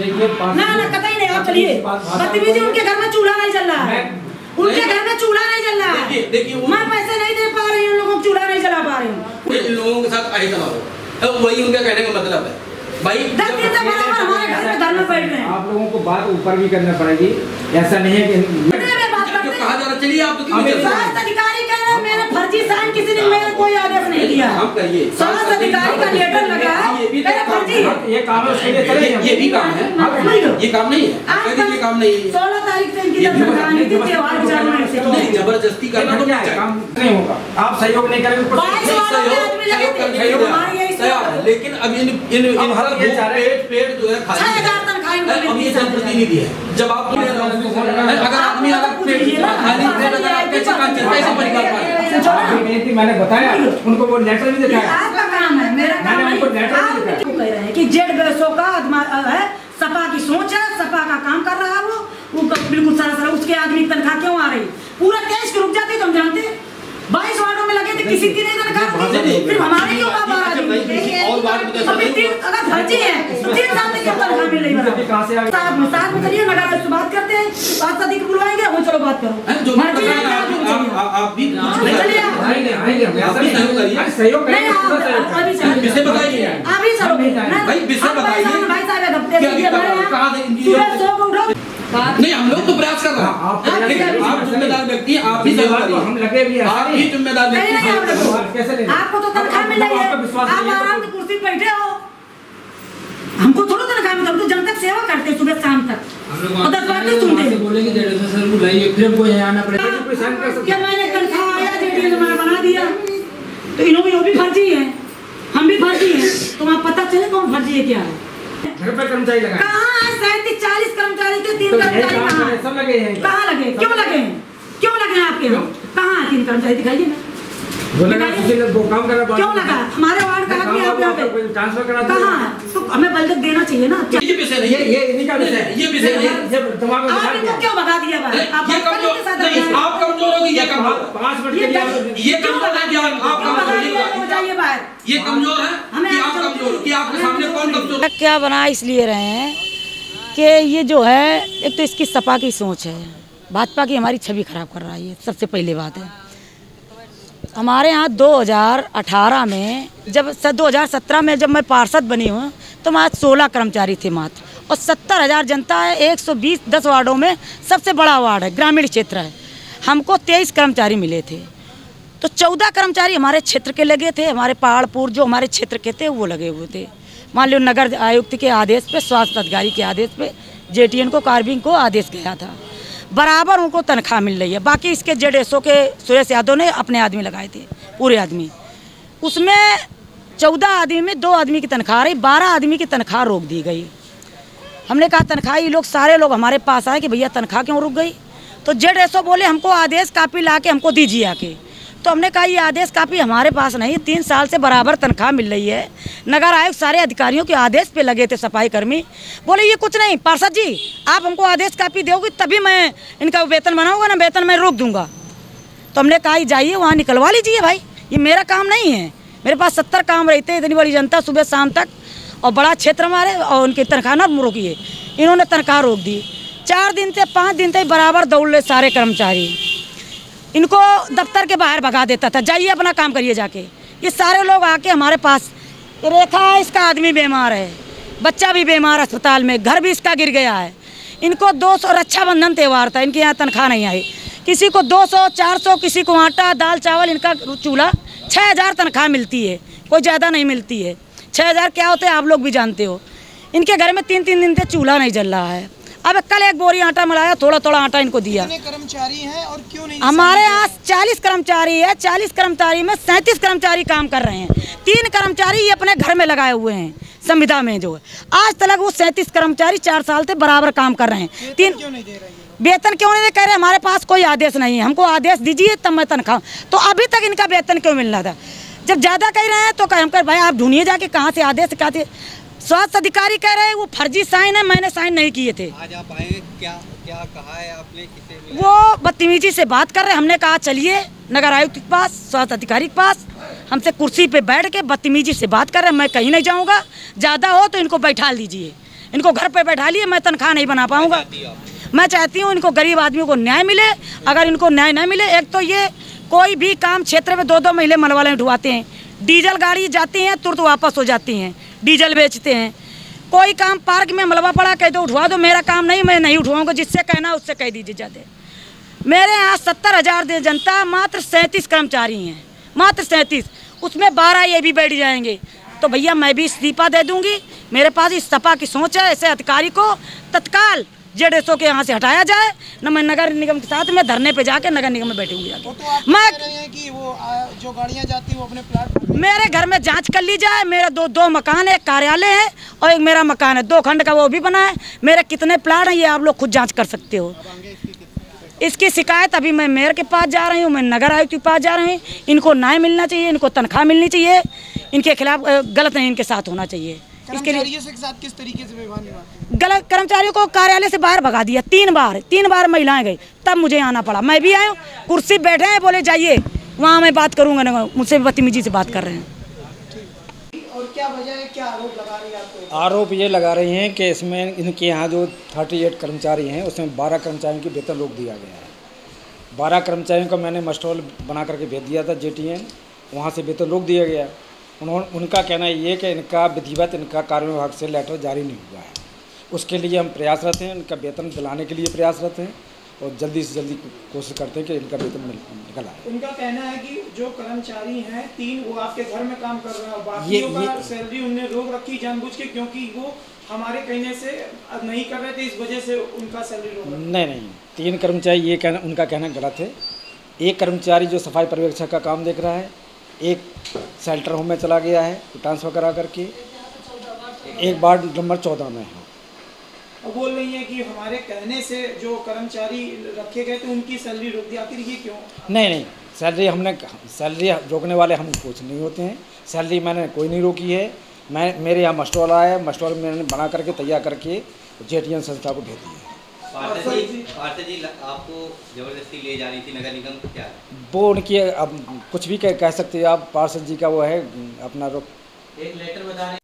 ना कतई नहीं। आप चलिए, बदतमीजी, उनके घर में चूल्हा नहीं चल रहा है, उनके घर में चूल्हा नहीं चल रहा है। देखिए मैं पैसे नहीं दे पा रही हूँ, उन लोगों को चूल्हा नहीं चला पा रही हूँ। इन लोगों के साथ आई चलाओ, वही उनका कहने का मतलब है भाई। 10 दिन से बराबर हमारे घर में धरना बैठ रहे हैं। आप लोगों को बात ऊपर भी करना पड़ेगी, ऐसा नहीं है कि कहा जा रहा। चलिए आप तो स्वास्थ्य अधिकारी कह रहे हैं मेरे फर्जी साइन किसी ने मेरे कोई आदेश नहीं दिया। स्वास्थ्य अधिकारी का लेटर लगा है, मेरा फर्जी है। ये काम है, उसके लिए चले, ये भी काम है, ये काम नहीं है, ये काम नहीं है। 16 तारीख से इनकी जबरदस्ती थी, त्योहार गुजारने से जबरदस्ती करना तो काम नहीं होगा। आप सहयोग नहीं करेंगे, लेकिन अब इन पेट जो है खाली अभी ये जनप्रतिनिधि है। जब आप अगर आदमी मैंने बताया उनको, वो लेटर भी दिखाया। आपका काम है, मेरा काम नहीं। आप कह रहे हैं कि जेड का है, सपा की सोच है, सपा का काम कर रहा है वो बिल्कुल सारा उसके आदमी की तनख्वाह क्यों आ रही? पूरा देश रुक जाती तो हम जानते। 22 वार्डों में लगे थे, किसी की नहीं तनख्वाह, सिर्फ हमारे क्यों अगर फर्जी है तो 3 साल तक तनख्वाह मिल रही है। साथ में चलिए, नगर से बात करते हैं, बात अधिक बुलवाएंगे, वो चलो बात करो। आप भी सहयोग नहीं, हम लोग तो प्रयास कर रहे हैं। आप जिम्मेदार व्यक्ति, आप भी हम लगे भी, आप भी जिम्मेदार व्यक्ति। आपको तो तनख्वाह मिल रही है, आप आराम से कुर्सी पे बैठे हो, हमको थोड़ा तनख्वाह मिलता है। हम तो जनता की सेवा करते हैं सुबह शाम तक, और 10 बातें सुनते हैं। क्या मैंने तनख्वाह आया, जेडीएस ने बना दिया, तो इन्होंने वो भी फर्जी है, हम भी फर्जी हैं, तो वहाँ पता चले कौन फर्जी है क्या है। घर पर कर्मचारी लगा कहाँ 37-40 कर्मचारी थे, 3 कर्मचारी सब लगे हैं। कहाँ लगे, क्यों लगे हैं, क्यों लगे हैं आपके यहाँ? कहाँ 3 कर्मचारी दिखाइए ना, वो काम कर रहा, क्यों लगा? हमारे वार्ड का आदमी आप यहाँ पे ट्रांसफर करा, कहाँ? तो हमें बल तक देना चाहिए ना। ये विषय नहीं है, ये इन्हीं का विषय है, ये विषय नहीं है। आप इनको क्यों भगा दिया? आप कमजोर होगी, ये कमजोर 5 मिनट ये कमजोर है क्या? आप हो जाइए बाहर, ये कमजोर है कि आप कमजोर, कि आपके सामने कौन कमजोर? क्या बना इसलिए रहे हैं कि ये जो है, एक तो इसकी सपा की सोच है, भाजपा की हमारी छवि खराब कर रहा है, ये सबसे पहली बात है। हमारे यहाँ 2018 में जब 2017 में जब मैं पार्षद बनी हूँ तो वहाँ 16 कर्मचारी थे मात्र, और 70,000 जनता है, 120 10 वार्डों में सबसे बड़ा वार्ड है, ग्रामीण क्षेत्र है। हमको 23 कर्मचारी मिले थे, तो 14 कर्मचारी हमारे क्षेत्र के लगे थे, हमारे पहाड़पुर जो हमारे क्षेत्र के थे वो लगे हुए थे। मान लो नगर आयुक्त के आदेश पे, स्वास्थ्य अधिकारी के आदेश पे जेटीएन को, कार्बिंग को आदेश गया था, बराबर उनको तनख्वाह मिल रही है। बाकी इसके जेडएसओ के सुरेश यादव ने अपने आदमी लगाए थे, पूरे आदमी, उसमें 14 आदमी में 2 आदमी की तनख्वाह रही, 12 आदमी की तनख्वाह रोक दी गई। हमने कहा तनख्वाह, ये लोग सारे लोग हमारे पास आए कि भैया तनख्वाह क्यों रुक गई? तो जेडएसओ बोले हमको आदेश कापी ला के हमको दीजिए आके। तो हमने कहा ये आदेश कापी हमारे पास नहीं, 3 साल से बराबर तनख्वाह मिल रही है। नगर आयुक्त सारे अधिकारियों के आदेश पे लगे थे, सफाई कर्मी बोले ये कुछ नहीं, पार्षद जी आप हमको आदेश कापी दोगे तभी मैं इनका वेतन बनाऊंगा, ना वेतन मैं रोक दूंगा। तो हमने कहा जाइए वहाँ निकलवा लीजिए भाई, ये मेरा काम नहीं है, मेरे पास 70 काम रहते हैं, इतनी बड़ी जनता सुबह शाम तक, और बड़ा क्षेत्र हमारे, और उनकी तनख्वाह ना रोकिए। इन्होंने तनख्वाह रोक दी। 4 दिन से 5 दिन तक बराबर दौड़ ले सारे कर्मचारी, इनको दफ्तर के बाहर भगा देता था, जाइए अपना काम करिए जाके। ये सारे लोग आके हमारे पास, रेखा है इसका आदमी बीमार है, बच्चा भी बीमार अस्पताल में, घर भी इसका गिर गया है, इनको 200 रक्षाबंधन त्यौहार था, इनके यहाँ तनख्वाह नहीं आई, किसी को 200 400, किसी को आटा दाल चावल, इनका चूल्हा 6000 तनख्वाह मिलती है, कोई ज़्यादा नहीं मिलती है। 6000 क्या होते हैं आप लोग भी जानते हो। इनके घर में 3-3 दिन से चूल्हा नहीं जल रहा है। अब कल 1 बोरी आटा मिलाया, थोड़ा थोड़ा आटा इनको दिया। कितने कर्मचारी हैं और क्यों नहीं? हमारे यहाँ 40 कर्मचारी है, 40 कर्मचारी में 37 कर्मचारी काम कर रहे हैं, 3 कर्मचारी ये अपने घर में लगाए हुए हैं संविदा में, जो है आज तक वो 37 कर्मचारी 4 साल से बराबर काम कर रहे हैं। 3 क्यों नहीं दे रहे? वेतन क्यों नहीं कह रहे? हमारे पास कोई आदेश नहीं है, हमको आदेश दीजिए तब मैं तनख्वाह। तो अभी तक इनका वेतन क्यों मिल रहा था? जब ज़्यादा कह रहे हैं तो हम कर भाई आप ढूंढिए जाके कहाँ से आदेश कहते। स्वास्थ्य अधिकारी कह रहे हैं वो फर्जी साइन है, मैंने साइन नहीं किए थे। आज आप आए, क्या क्या कहा है आपने? किसे मिला? वो बदतमीजी से बात कर रहे हैं। हमने कहा चलिए नगर आयुक्त के पास, स्वास्थ्य अधिकारी के पास, हमसे कुर्सी पे बैठ के बदतमीजी से बात कर रहे हैं। मैं कहीं नहीं जाऊंगा, ज़्यादा हो तो इनको बैठा लीजिए, इनको घर पे बैठा लिए, मैं तनख्वाह नहीं बना पाऊँगा। मैं चाहती हूँ इनको गरीब आदमियों को न्याय मिले। अगर इनको न्याय नहीं मिले, एक तो ये कोई भी काम क्षेत्र में 2-2 महीने मलवाले उठवाते हैं, डीजल गाड़ी जाती हैं तुरंत वापस हो जाती हैं, डीजल बेचते हैं। कोई काम पार्क में मलबा पड़ा, कह दो उठवा दो, मेरा काम नहीं, मैं नहीं उठवाऊँगा, जिससे कहना उससे कह दीजिए जाते। मेरे यहाँ 70,000 जनता, मात्र 37 कर्मचारी हैं, मात्र 37, उसमें 12 ये भी बैठ जाएंगे। तो भैया मैं भी इस्तीफा दे दूंगी। मेरे पास इस सपा की सोच है, ऐसे अधिकारी को तत्काल जेडीएसओ के यहाँ से हटाया जाए। न मैं नगर निगम के साथ में धरने पे जाके नगर निगम में बैठूंगी। तो मैं कह रहे हैं कि वो जो गाड़ियाँ जाती हैं वो अपने प्लाट, मेरे घर में जांच कर ली जाए। मेरा दो मकान है, एक कार्यालय है और एक मेरा मकान है, 2 खंड का, वो भी बना है। मेरे कितने प्लाट हैं ये आप लोग खुद जाँच कर सकते हो। इसकी शिकायत अभी मैं मेयर के पास जा रही हूँ, मैं नगर आयुक्त के पास जा रही हूँ। इनको न्याय मिलना चाहिए, इनको तनख्वाह मिलनी चाहिए, इनके खिलाफ गलत नहीं इनके साथ होना चाहिए। इसके लिए कर्मचारियों के साथ किस तरीके से व्यवहार निभाते हैं? गलत कर्मचारियों को कार्यालय से बाहर भगा दिया 3 बार महिलाएं गई, तब मुझे आना पड़ा। मैं भी आया, कुर्सी बैठे हैं, बोले जाइए वहाँ मैं बात करूँगा ना, मुझसे बदतमीजी से बात कर रहे हैं। और क्या वजह है, क्या आरोप लगा रही है आपको? आरोप ये लगा रही हैं कि इसमें इनके यहाँ जो 38 कर्मचारी हैं उसमें 12 कर्मचारियों की वेतन रोक दिया गया है। 12 कर्मचारियों का मैंने मस्टोल बना करके भेज दिया था JTN, वहाँ से वेतन रोक दिया गया। उनका कहना ये कि इनका विधिवत इनका कार्य विभाग से लेटर जारी नहीं हुआ है। उसके लिए हम प्रयासरत हैं, इनका वेतन दिलाने के लिए प्रयासरत हैं और जल्दी से जल्दी कोशिश करते हैं कि इनका वेतन निकल आए। उनका कहना है कि जो कर्मचारी हैं 3 वो आपके घर में काम कर रहे हैं, बाकियों का सैलरी उन्होंने रोक रखी जानबूझ के, क्योंकि वो हमारे कहने से नहीं कर रहे थे, इस वजह से उनका सैलरी रोक। नहीं, 3 कर्मचारी, ये कहना उनका कहना गलत है। एक कर्मचारी जो सफाई पर्यवेक्षक का काम देख रहा है, एक शेल्टर होम में चला गया है ट्रांसफर करा करके, एक वार्ड नंबर 14 में है। अब बोल रही हैं कि हमारे कहने से जो कर्मचारी रखे गए थे उनकी सैलरी रोक दी, आखिर ये क्यों? नहीं, सैलरी रोकने वाले हम कुछ नहीं होते हैं। सैलरी मैंने कोई नहीं रोकी है। मेरे यहाँ मस्टोल आया है, मस्टोल मैंने बना करके तैयार करके JTN संस्था को भेज दिया है। पार्थ जी आपको जबरदस्ती ले जानी थी नगर निगम, क्या वो उनकी, अब कुछ भी कह सकते हैं आप, पार्षद जी का वो है अपना एक लेटर बताने